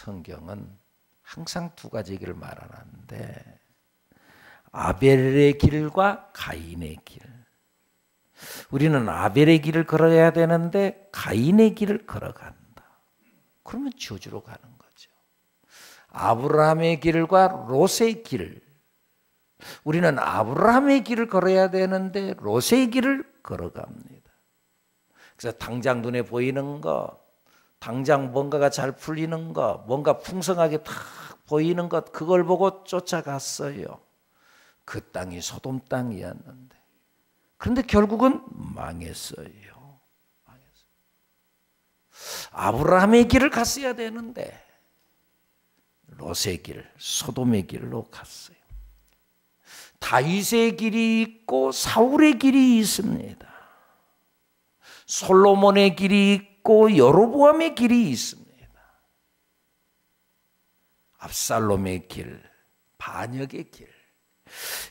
성경은 항상 두 가지 길을 말하는데 아벨의 길과 가인의 길. 우리는 아벨의 길을 걸어야 되는데 가인의 길을 걸어간다. 그러면 저주로 가는 거죠. 아브라함의 길과 롯의 길. 우리는 아브라함의 길을 걸어야 되는데 롯의 길을 걸어갑니다. 그래서 당장 눈에 보이는 거, 당장 뭔가가 잘 풀리는 거, 뭔가 풍성하게 탁 보이는 것, 그걸 보고 쫓아갔어요. 그 땅이 소돔 땅이었는데. 그런데 결국은 망했어요. 아브라함의 길을 갔어야 되는데 롯의 길, 소돔의 길로 갔어요. 다윗의 길이 있고 사울의 길이 있습니다. 솔로몬의 길이 있고 여로보암의 길이 있습니다. 압살롬의 길, 반역의 길.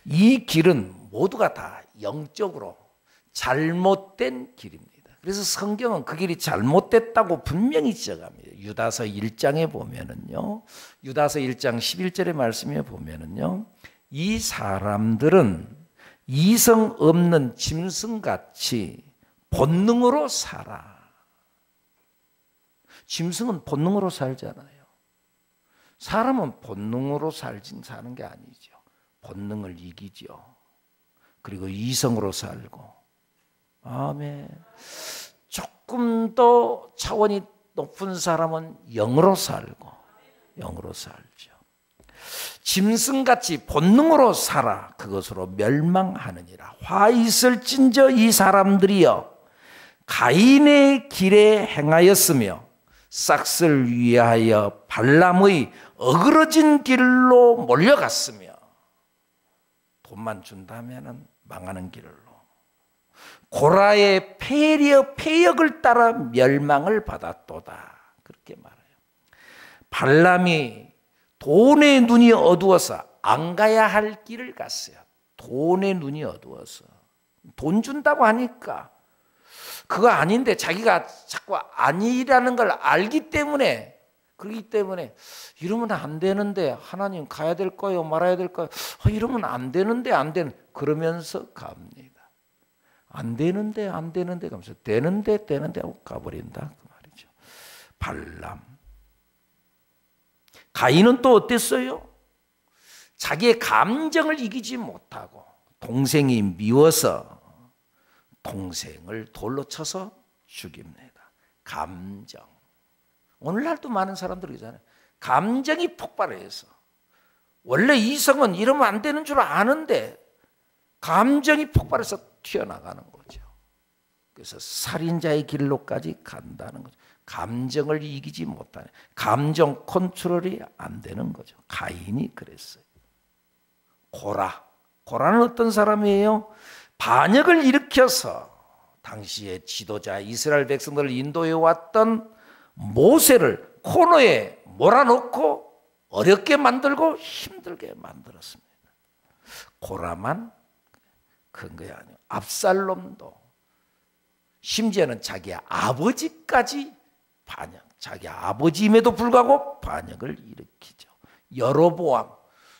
이 길은 모두가 다 영적으로 잘못된 길입니다. 그래서 성경은 그 길이 잘못됐다고 분명히 지적합니다. 유다서 1장에 보면은요, 유다서 1장 11절의 말씀에 보면은요, 이 사람들은 이성 없는 짐승같이 본능으로 살아. 짐승은 본능으로 살잖아요. 사람은 본능으로 살진 사는 게 아니죠. 본능을 이기죠. 그리고 이성으로 살고. 아멘. 조금 더 차원이 높은 사람은 영으로 살고, 영으로 살죠. 짐승같이 본능으로 살아 그것으로 멸망하느니라. 화 있을진저 이 사람들이여 가인의 길에 행하였으며 싹을 위하여 발람의 어그러진 길로 몰려갔으며. 돈만 준다면 망하는 길로, 고라의 폐역을 따라 멸망을 받았도다. 그렇게 말해요. 발람이 돈의 눈이 어두워서 안 가야 할 길을 갔어요. 돈의 눈이 어두워서. 돈 준다고 하니까 그거 아닌데 자기가 자꾸 아니라는 걸 알기 때문에, 그렇기 때문에 이러면 안 되는데 하나님 가야 될 거요 말아야 될 거요, 이러면 안 되는데 그러면서 갑니다. 안 되는데 가면서 되는데 하고 가버린다 그 말이죠. 발람. 가인은 또 어땠어요? 자기의 감정을 이기지 못하고 동생이 미워서 동생을 돌로 쳐서 죽입니다. 감정. 오늘날도 많은 사람들이 있잖아요. 감정이 폭발해서, 원래 이성은 이러면 안 되는 줄 아는데 감정이 폭발해서 튀어나가는 거죠. 그래서 살인자의 길로까지 간다는 거죠. 감정을 이기지 못하는, 감정 컨트롤이 안 되는 거죠. 가인이 그랬어요. 고라는 어떤 사람이에요? 반역을 일으켜서 당시의 지도자 이스라엘 백성들을 인도해 왔던 모세를 코너에 몰아넣고 어렵게 만들고 힘들게 만들었습니다. 고라만 큰 게 아니에요. 압살롬도, 심지어는 자기 아버지까지 반역, 자기 아버지임에도 불구하고 반역을 일으키죠. 여로보암,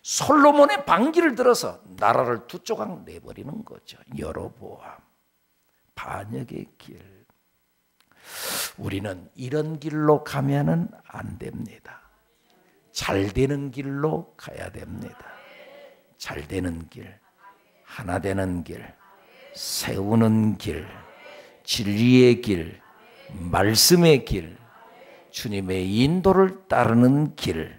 솔로몬의 반기를 들어서 나라를 두 조각 내버리는 거죠. 여로보암, 반역의 길. 우리는 이런 길로 가면은 안 됩니다. 잘 되는 길로 가야 됩니다. 잘 되는 길, 하나 되는 길, 세우는 길, 진리의 길, 말씀의 길, 주님의 인도를 따르는 길,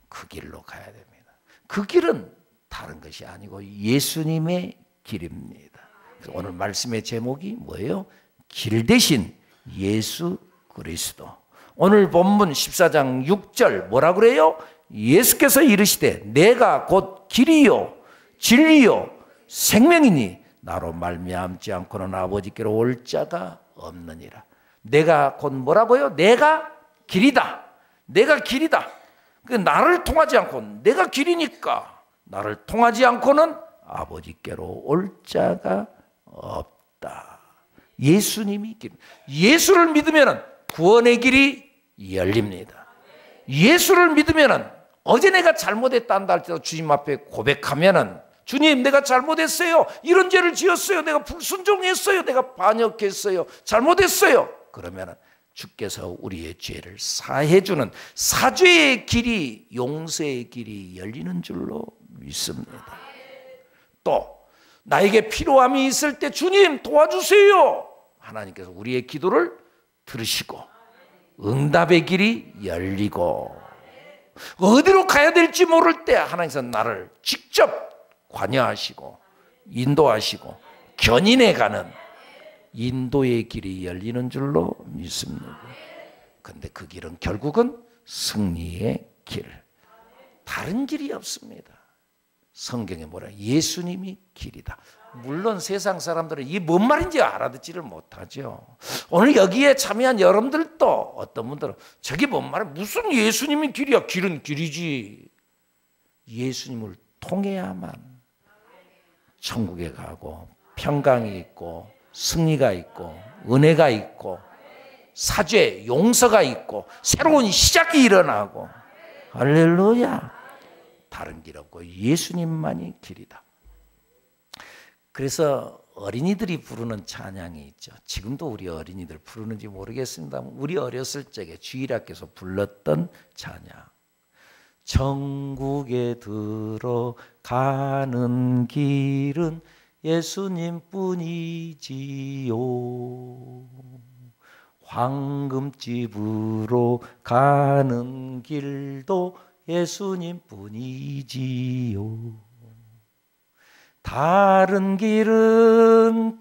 그 길로 가야 됩니다. 그 길은 다른 것이 아니고 예수님의 길입니다. 그래서 오늘 말씀의 제목이 뭐예요? 길 대신 예수 그리스도. 오늘 본문 14장 6절 뭐라 그래요? 예수께서 이르시되 내가 곧 길이요 진리요 생명이니 나로 말미암지 않고는 아버지께로 올 자가 없느니라. 내가 곧 뭐라고요? 내가 길이다. 내가 길이다. 나를 통하지 않고, 내가 길이니까 나를 통하지 않고는 아버지께로 올 자가 없다. 예수님이 길. 예수를 믿으면 구원의 길이 열립니다. 예수를 믿으면은 어제 내가 잘못했다 한다 할때도 주님 앞에 고백하면은 주님 내가 잘못했어요. 이런 죄를 지었어요. 내가 불순종했어요. 내가 반역했어요. 잘못했어요. 그러면은 주께서 우리의 죄를 사해주는 사죄의 길이, 용서의 길이 열리는 줄로 믿습니다. 또 나에게 필요함이 있을 때 주님 도와주세요. 하나님께서 우리의 기도를 들으시고 응답의 길이 열리고 어디로 가야 될지 모를 때 하나님께서 나를 직접 관여하시고 인도하시고 견인해 가는 인도의 길이 열리는 줄로 믿습니다. 그런데 그 길은 결국은 승리의 길, 다른 길이 없습니다. 성경에 뭐라 예수님이 길이다. 물론 세상 사람들은 이게 뭔 말인지 알아듣지를 못하죠. 오늘 여기에 참여한 여러분들도 어떤 분들은 저게 뭔 말이야, 무슨 예수님이 길이야. 길은 길이지. 예수님을 통해야만 천국에 가고 평강이 있고 승리가 있고 은혜가 있고 사죄, 용서가 있고 새로운 시작이 일어나고. 할렐루야. 다른 길 없고 예수님만이 길이다. 그래서 어린이들이 부르는 찬양이 있죠. 지금도 우리 어린이들 부르는지 모르겠습니다. 우리 어렸을 적에 주일학교에서 불렀던 찬양. 천국에 들어가는 길은 예수님뿐이지요. 황금집으로 가는 길도 예수님뿐이지요. 다른 길은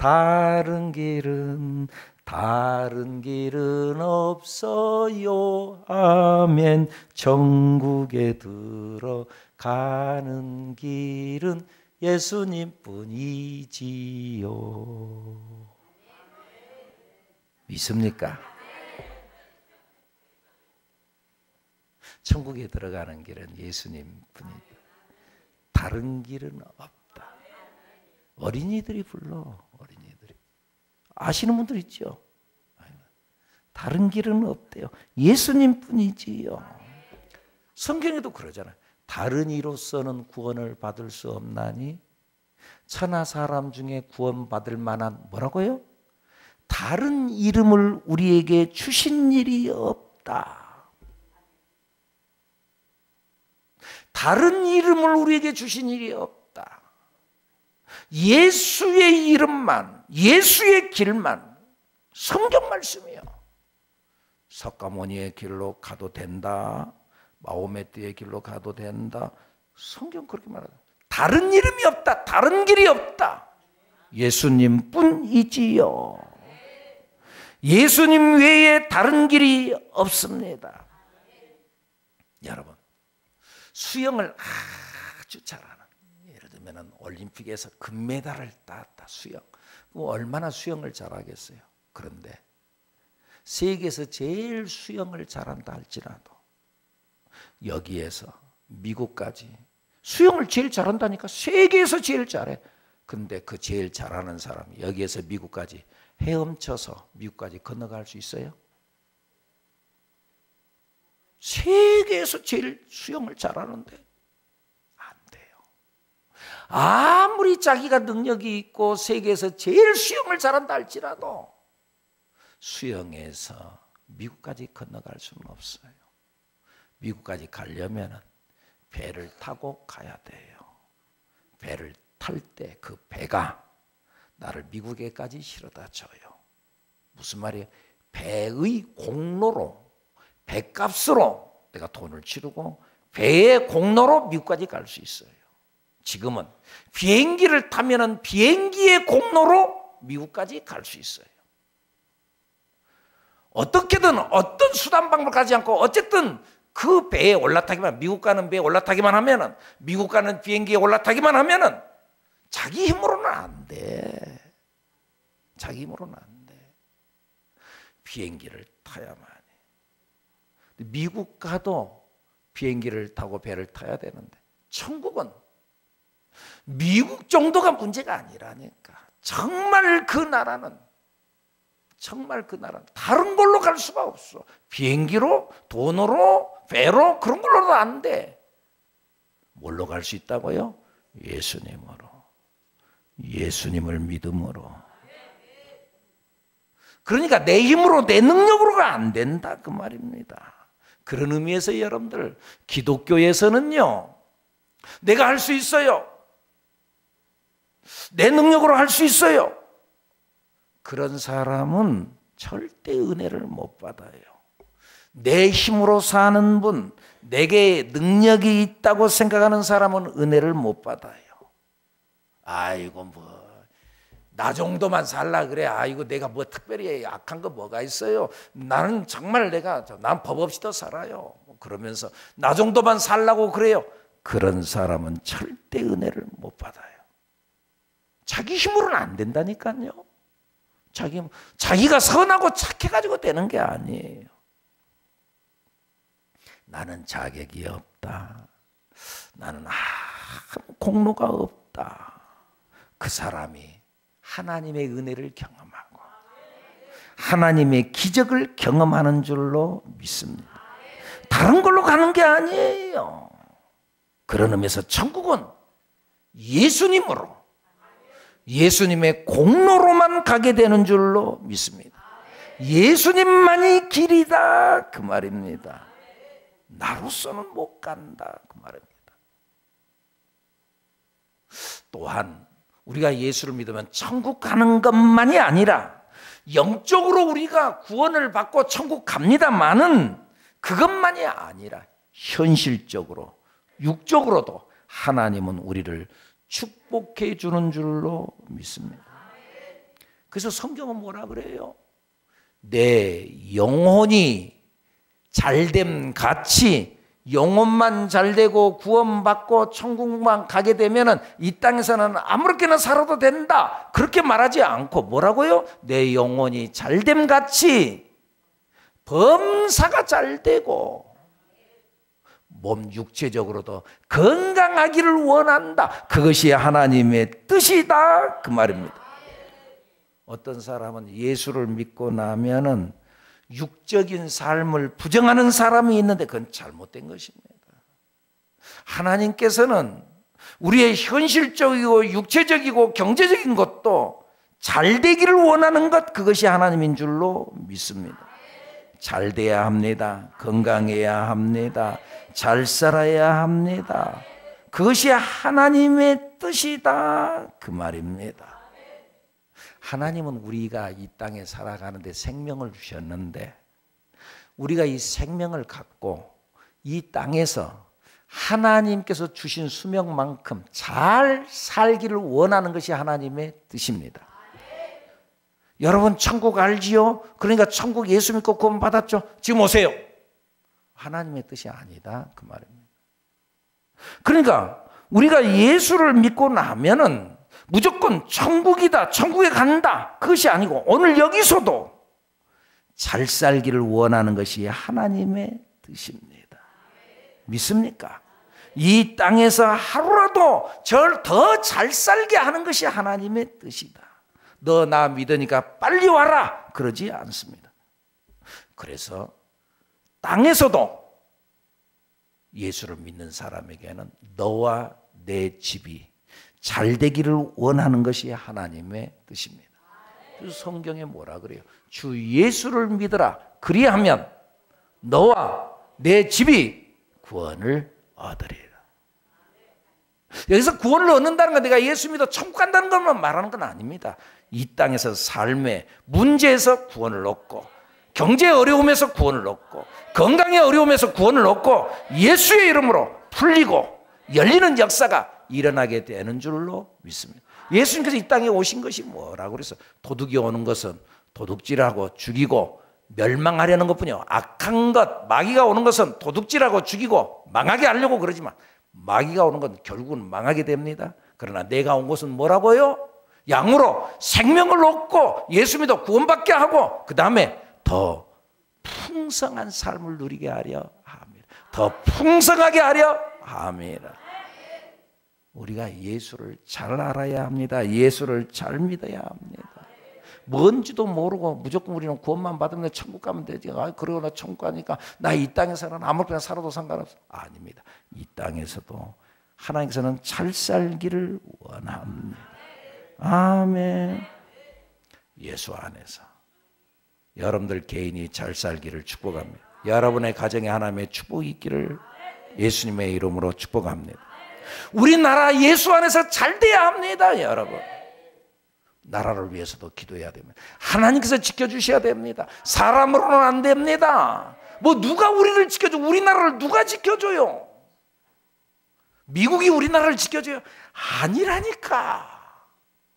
없어요. 아멘. 천국에 들어가는 길은 예수님뿐이지요. 믿습니까? 천국에 들어가는 길은 예수님뿐이다. 다른 길은 없다. 어린이들이 불러. 어린이들이 아시는 분들 있죠? 다른 길은 없대요. 예수님뿐이지요. 성경에도 그러잖아요. 다른 이로서는 구원을 받을 수 없나니 천하 사람 중에 구원받을 만한 뭐라고요? 다른 이름을 우리에게 주신 일이 없다. 다른 이름을 우리에게 주신 일이 없다. 예수의 이름만, 예수의 길만, 성경 말씀이요. 석가모니의 길로 가도 된다. 마호메트의 길로 가도 된다. 성경 그렇게 말하다. 다른 이름이 없다. 다른 길이 없다. 예수님뿐이지요. 예수님 외에 다른 길이 없습니다. 여러분, 수영을 아주 잘하는, 예를 들면 올림픽에서 금메달을 땄다. 수영. 얼마나 수영을 잘하겠어요. 그런데 세계에서 제일 수영을 잘한다 할지라도 여기에서 미국까지 수영을 제일 잘한다니까. 세계에서 제일 잘해. 근데 그 제일 잘하는 사람이 여기에서 미국까지 헤엄쳐서 미국까지 건너갈 수 있어요? 세계에서 제일 수영을 잘하는데 안 돼요. 아무리 자기가 능력이 있고 세계에서 제일 수영을 잘한다 할지라도 수영에서 미국까지 건너갈 수는 없어요. 미국까지 가려면 배를 타고 가야 돼요. 배를 탈 때 그 배가 나를 미국에까지 실어다 줘요. 무슨 말이에요? 배의 공로로, 배값으로 내가 돈을 치르고 배의 공로로 미국까지 갈 수 있어요. 지금은 비행기를 타면은 비행기의 공로로 미국까지 갈 수 있어요. 어떻게든 어떤 수단 방법을 가지 않고 어쨌든 그 배에 올라타기만, 미국 가는 배에 올라타기만 하면은, 미국 가는 비행기에 올라타기만 하면은 자기 힘으로는 안 돼. 자기 힘으로는 안 돼. 비행기를 타야만 해. 미국 가도 비행기를 타고 배를 타야 되는데 천국은 미국 정도가 문제가 아니라니까. 정말 그 나라는 다른 걸로 갈 수가 없어. 비행기로, 돈으로, 배로 그런 걸로도 안 돼. 뭘로 갈 수 있다고요? 예수님으로. 예수님을 믿음으로. 그러니까 내 힘으로 내 능력으로가 안 된다 그 말입니다. 그런 의미에서 여러분들 기독교에서는요, 내가 할 수 있어요. 내 능력으로 할 수 있어요. 그런 사람은 절대 은혜를 못 받아요. 내 힘으로 사는 분, 내게 능력이 있다고 생각하는 사람은 은혜를 못 받아요. 아이고 뭐 나 정도만 살라 그래. 아이고 내가 뭐 특별히 약한 거 뭐가 있어요. 나는 정말 난 법 없이 더 살아요. 그러면서 나 정도만 살라고 그래요. 그런 사람은 절대 은혜를 못 받아요. 자기 힘으로는 안 된다니까요. 자기가 선하고 착해가지고 되는 게 아니에요. 나는 자격이 없다. 나는 아무 공로가 없다. 그 사람이 하나님의 은혜를 경험하고 하나님의 기적을 경험하는 줄로 믿습니다. 다른 걸로 가는 게 아니에요. 그런 의미에서 천국은 예수님으로, 예수님의 공로로만 가게 되는 줄로 믿습니다. 예수님만이 길이다 그 말입니다. 나로서는 못 간다 그 말입니다. 또한 우리가 예수를 믿으면 천국 가는 것만이 아니라 영적으로 우리가 구원을 받고 천국 갑니다만은 그것만이 아니라 현실적으로 육적으로도 하나님은 우리를 축복해 주는 줄로 믿습니다. 그래서 성경은 뭐라 그래요? 내 영혼이 잘됨 같이 영혼만 잘되고 구원받고 천국만 가게 되면은 이 땅에서는 아무렇게나 살아도 된다 그렇게 말하지 않고 뭐라고요? 내 영혼이 잘됨 같이 범사가 잘되고 몸 육체적으로도 건강하기를 원한다. 그것이 하나님의 뜻이다 그 말입니다. 어떤 사람은 예수를 믿고 나면은 육적인 삶을 부정하는 사람이 있는데 그건 잘못된 것입니다. 하나님께서는 우리의 현실적이고 육체적이고 경제적인 것도 잘 되기를 원하는 것, 그것이 하나님인 줄로 믿습니다. 잘 돼야 합니다. 건강해야 합니다. 잘 살아야 합니다. 그것이 하나님의 뜻이다 그 말입니다. 하나님은 우리가 이 땅에 살아가는데 생명을 주셨는데 우리가 이 생명을 갖고 이 땅에서 하나님께서 주신 수명만큼 잘 살기를 원하는 것이 하나님의 뜻입니다. 여러분 천국 알지요? 그러니까 천국 예수 믿고 구원 받았죠? 지금 오세요. 하나님의 뜻이 아니다 그 말입니다. 그러니까 우리가 예수를 믿고 나면은 무조건 천국이다, 천국에 간다 그것이 아니고 오늘 여기서도 잘 살기를 원하는 것이 하나님의 뜻입니다. 믿습니까? 이 땅에서 하루라도 절 더 잘 살게 하는 것이 하나님의 뜻이다. 너 나 믿으니까 빨리 와라 그러지 않습니다. 그래서 땅에서도 예수를 믿는 사람에게는 너와 내 집이 잘 되기를 원하는 것이 하나님의 뜻입니다. 그래서 성경에 뭐라 그래요? 주 예수를 믿으라. 그리하면 너와 내 집이 구원을 얻으리라. 여기서 구원을 얻는다는 건 내가 예수 믿어 천국 간다는 것만 말하는 건 아닙니다. 이 땅에서 삶의 문제에서 구원을 얻고 경제의 어려움에서 구원을 얻고 건강의 어려움에서 구원을 얻고 예수의 이름으로 풀리고 열리는 역사가 일어나게 되는 줄로 믿습니다. 예수님께서 이 땅에 오신 것이 뭐라고 그래서 도둑이 오는 것은 도둑질하고 죽이고 멸망하려는 것뿐이요 악한 것 마귀가 오는 것은 도둑질하고 죽이고 망하게 하려고 그러지만 마귀가 오는 건 결국은 망하게 됩니다. 그러나 내가 온 것은 뭐라고요? 양으로 생명을 얻고 예수 믿어 구원받게 하고 그 다음에 더 풍성한 삶을 누리게 하려 합니다. 더 풍성하게 하려 합니다. 우리가 예수를 잘 알아야 합니다. 예수를 잘 믿어야 합니다. 뭔지도 모르고 무조건 우리는 구원만 받으면 천국 가면 되지. 그러고 나 천국 가니까 나 이 땅에서는 아무렇게나 살아도 상관없어. 아닙니다. 이 땅에서도 하나님께서는 잘 살기를 원합니다. 아멘. 예수 안에서 여러분들 개인이 잘 살기를 축복합니다. 여러분의 가정에 하나님의 축복이 있기를 예수님의 이름으로 축복합니다. 우리나라 예수 안에서 잘 돼야 합니다, 여러분. 나라를 위해서도 기도해야 됩니다. 하나님께서 지켜주셔야 됩니다. 사람으로는 안 됩니다. 뭐 누가 우리를 지켜줘? 우리나라를 누가 지켜줘요? 미국이 우리나라를 지켜줘요? 아니라니까.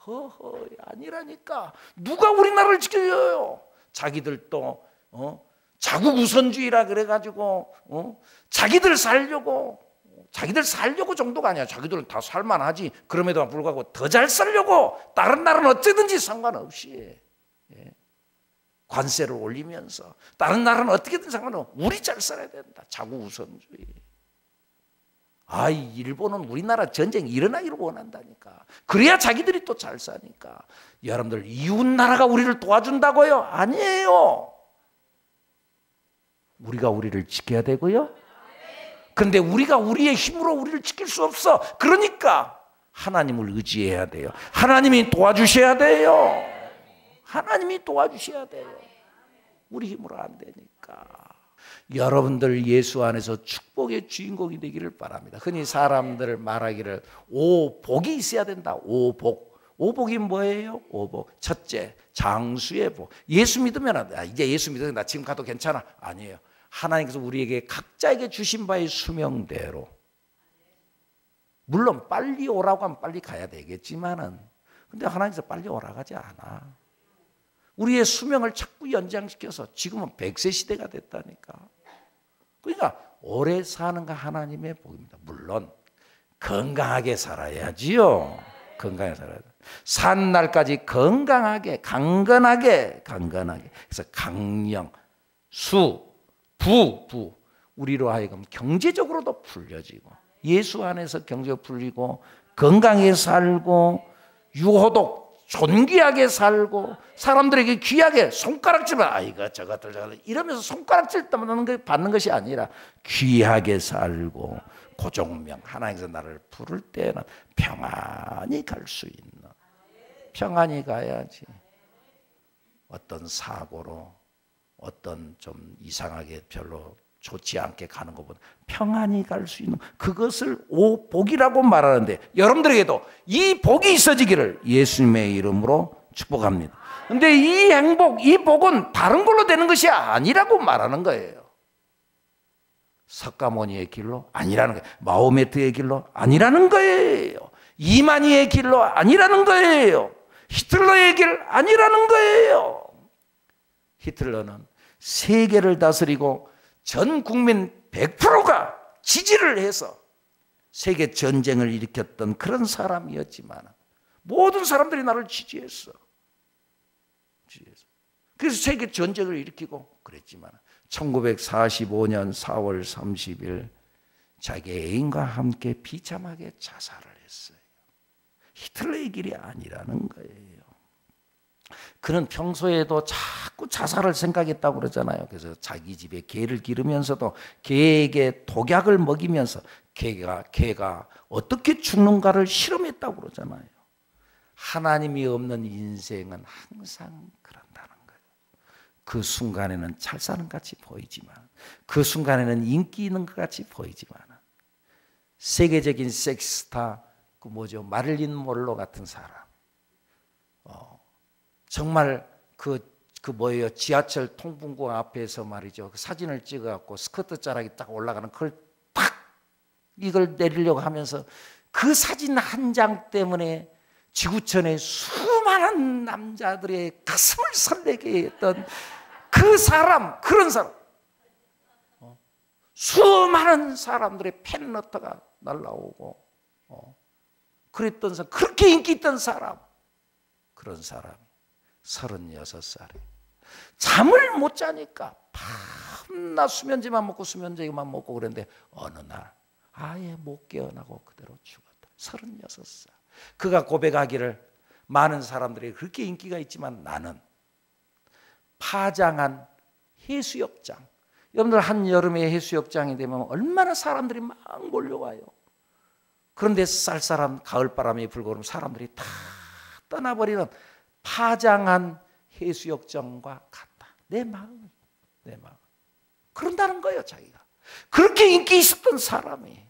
허허, 아니라니까. 누가 우리나라를 지켜줘요? 자기들도 자국 우선주의라 그래가지고 자기들 살려고 정도가 아니야. 자기들은 다 살만하지. 그럼에도 불구하고 더 잘 살려고 다른 나라는 어쩌든지 상관없이 관세를 올리면서 다른 나라는 어떻게든 상관없어. 우리 잘 살아야 된다. 자국 우선주의. 일본은 우리나라 전쟁 일어나기를 원한다니까. 그래야 자기들이 또 잘 사니까. 여러분들 이웃 나라가 우리를 도와준다고요? 아니에요. 우리가 우리를 지켜야 되고요. 그런데 우리가 우리의 힘으로 우리를 지킬 수 없어. 그러니까 하나님을 의지해야 돼요. 하나님이 도와주셔야 돼요. 하나님이 도와주셔야 돼요. 우리 힘으로 안 되니까. 여러분들 예수 안에서 축복의 주인공이 되기를 바랍니다. 흔히 사람들 말하기를 오복이 있어야 된다. 오복. 오복이 뭐예요? 오복. 첫째, 장수의 복. 예수 믿으면 이제 예수 믿으면 나 지금 가도 괜찮아. 아니에요. 하나님께서 우리에게 각자에게 주신 바의 수명대로, 물론 빨리 오라고 하면 빨리 가야 되겠지만은, 근데 하나님께서 빨리 오라고 하지 않아. 우리의 수명을 자꾸 연장시켜서 지금은 100세 시대가 됐다니까. 그러니까 오래 사는 거 하나님의 복입니다. 물론 건강하게 살아야지요. 건강하게 살아야 돼. 산 날까지 건강하게, 강건하게. 그래서 강령, 수, 부 우리로 하여금 경제적으로도 풀려지고, 예수 안에서 경제가 풀리고, 건강하게 살고, 유호독 존귀하게 살고, 사람들에게 귀하게 손가락질만 이거 저것들 이러면서 손가락질 받는 것이 아니라 귀하게 살고, 고종명 하나님께서 나를 부를 때는 평안히 갈 수 있는, 평안히 가야지. 어떤 사고로 어떤 좀 이상하게 별로 좋지 않게 가는 것보다 평안히 갈 수 있는 그것을 오복이라고 말하는데, 여러분들에게도 이 복이 있어지기를 예수님의 이름으로 축복합니다. 그런데 이 행복, 이 복은 다른 걸로 되는 것이 아니라고 말하는 거예요. 석가모니의 길로 아니라는 거예요. 마호메트의 길로 아니라는 거예요. 이만희의 길로 아니라는 거예요. 히틀러의 길 아니라는 거예요. 히틀러는 세계를 다스리고 전 국민 100%가 지지를 해서 세계 전쟁을 일으켰던 그런 사람이었지만 모든 사람들이 나를 지지했어. 그래서 세계 전쟁을 일으키고 그랬지만 1945년 4월 30일 자기 애인과 함께 비참하게 자살을 했어요. 히틀러의 길이 아니라는 거예요. 그는 평소에도 자꾸 자살을 생각했다고 그러잖아요. 그래서 자기 집에 개를 기르면서도 개에게 독약을 먹이면서 개가 어떻게 죽는가를 실험했다고 그러잖아요. 하나님이 없는 인생은 항상 그런다는 거예요. 그 순간에는 잘 사는 것 같이 보이지만, 그 순간에는 인기 있는 것 같이 보이지만, 세계적인 섹스타 마릴린 몰로 같은 사람, 정말 지하철 통풍구 앞에서 말이죠. 그 사진을 찍어갖고 스커트 자락이 딱 올라가는 그걸 딱 이걸 내리려고 하면서 그 사진 한 장 때문에 지구촌의 수많은 남자들의 가슴을 설레게 했던 그 사람, 그런 사람. 수많은 사람들의 팬레터가 날라오고, 그랬던 사람, 그렇게 인기 있던 사람, 그런 사람이 36살에 잠을 못 자니까 밤낮 수면제만 먹고 그랬는데 어느 날 아예 못 깨어나고 그대로 죽었다. 36살. 그가 고백하기를 많은 사람들이 그렇게 인기가 있지만 나는 파장한 해수욕장. 여러분들 한여름에 해수욕장이 되면 얼마나 사람들이 막 몰려와요. 그런데 쌀쌀한 가을바람이 불고 그러면 사람들이 다 떠나버리는 파장한 해수욕장과 같다. 내 마음. 그런다는 거예요, 자기가. 그렇게 인기 있었던 사람이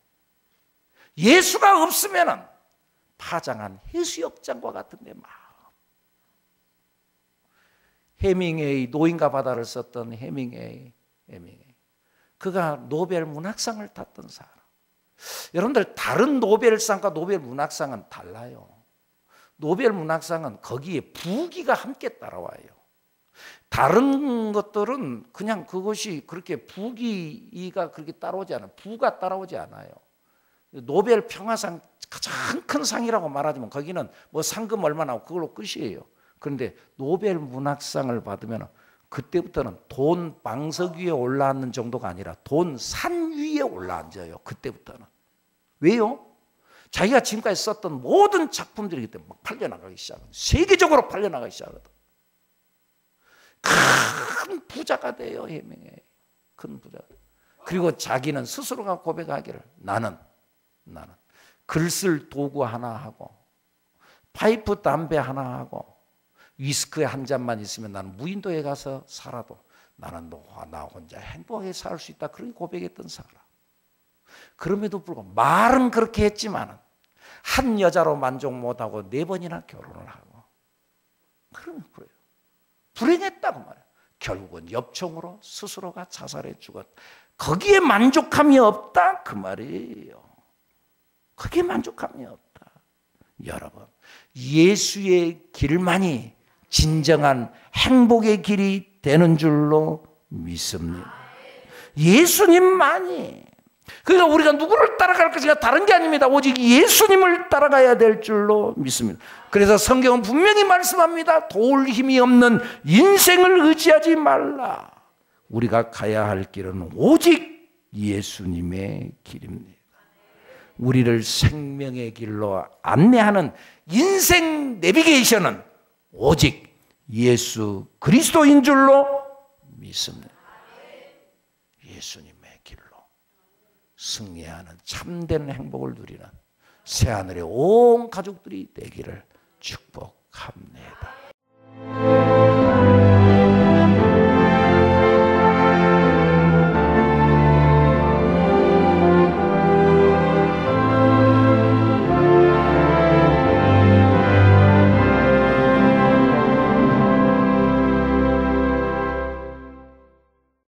예수가 없으면 파장한 해수욕장과 같은 내 마음. 해밍웨이, 노인과 바다를 썼던 해밍웨이. 그가 노벨 문학상을 탔던 사람. 여러분들 다른 노벨상과 노벨 문학상은 달라요. 노벨 문학상은 거기에 부기가 함께 따라와요. 다른 것들은 그냥 그것이 그렇게 부기가 그렇게 따라오지 않아요. 부가 따라오지 않아요. 노벨 평화상 가장 큰 상이라고 말하지만 거기는 뭐 상금 얼마 나오고 그걸로 끝이에요. 그런데 노벨 문학상을 받으면 그때부터는 돈 방석 위에 올라앉는 정도가 아니라 돈 산 위에 올라앉아요. 그때부터는. 왜요? 자기가 지금까지 썼던 모든 작품들이기 때문에 막 팔려나가기 시작합니다. 세계적으로 팔려나가기 시작하거든. 큰 부자가 돼요. 해밍웨이. 큰 부자. 그리고 자기는 스스로가 고백하기를 나는 글 쓸 도구 하나 하고 파이프 담배 하나 하고 위스키 한 잔만 있으면 나는 무인도에 가서 살아도 나는 나 혼자 행복하게 살 수 있다. 그렇게 고백했던 사람. 그럼에도 불구하고 말은 그렇게 했지만 한 여자로 만족 못하고 4번이나 결혼을 하고 그러면 그래요. 불행했다고 말해요. 결국은 엽총으로 스스로가 자살해 죽었다. 거기에 만족함이 없다 그 말이에요. 거기에 만족함이 없다. 여러분, 예수의 길만이 진정한 행복의 길이 되는 줄로 믿습니다. 예수님만이. 그러니까 우리가 누구를 따라갈 것인가 다른 게 아닙니다. 오직 예수님을 따라가야 될 줄로 믿습니다. 그래서 성경은 분명히 말씀합니다. 도울 힘이 없는 인생을 의지하지 말라. 우리가 가야 할 길은 오직 예수님의 길입니다. 우리를 생명의 길로 안내하는 인생 내비게이션은 오직 예수 그리스도인 줄로 믿습니다. 예수님의 길로 승리하는 참된 행복을 누리는 새하늘의 온 가족들이 되기를 축복합니다.